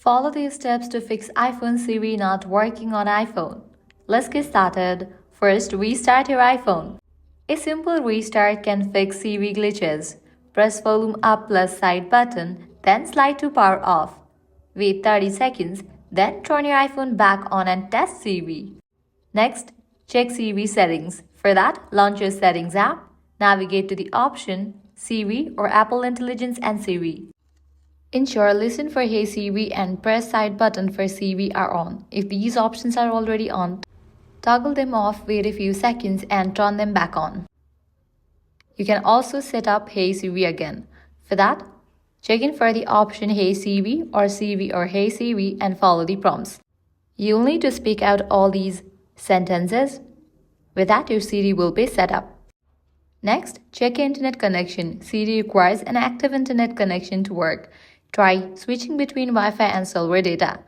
Follow these steps to fix iPhone Siri not working on iPhone. Let's get started. First, restart your iPhone. A simple restart can fix Siri glitches. Press volume up plus side button, then slide to power off. Wait 30 seconds, then turn your iPhone back on and test Siri. Next, check Siri settings. For that, launch your Settings app, navigate to the option Siri or Apple Intelligence and Siri. Ensure Listen for Hey Siri and press side button for Siri are on. If these options are already on, toggle them off, wait a few seconds and turn them back on. You can also set up Hey Siri again. For that, check in for the option Hey Siri or Hey Siri and follow the prompts. You'll need to speak out all these sentences. With that, your Siri will be set up. Next, check internet connection. Siri requires an active internet connection to work. Try switching between Wi-Fi and cellular data.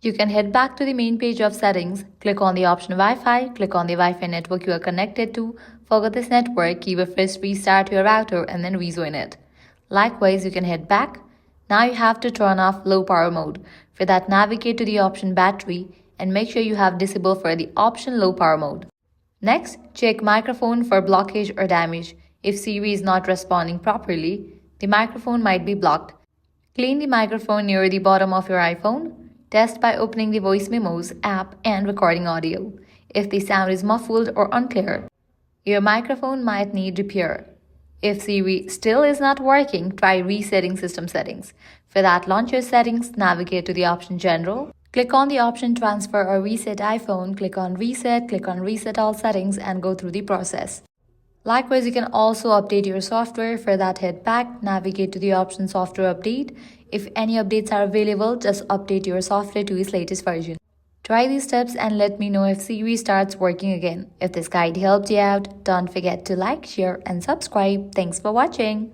You can head back to the main page of settings, click on the option Wi-Fi, click on the Wi-Fi network you are connected to. Forget this network, give a fresh restart your router and then rejoin it. Likewise, you can head back. Now you have to turn off low power mode. For that, navigate to the option battery and make sure you have disabled for the option low power mode. Next, check microphone for blockage or damage. If Siri is not responding properly, the microphone might be blocked. Clean the microphone near the bottom of your iPhone. Test by opening the Voice Memos app and recording audio. If the sound is muffled or unclear, your microphone might need repair. If Siri still is not working, try resetting system settings. For that, launch your settings, navigate to the option General. Click on the option Transfer or Reset iPhone, click on Reset all settings and go through the process. Likewise, you can also update your software. For that, head back, navigate to the option Software Update. If any updates are available, just update your software to its latest version. Try these steps and let me know if Siri starts working again. If this guide helped you out, don't forget to like, share and subscribe. Thanks for watching.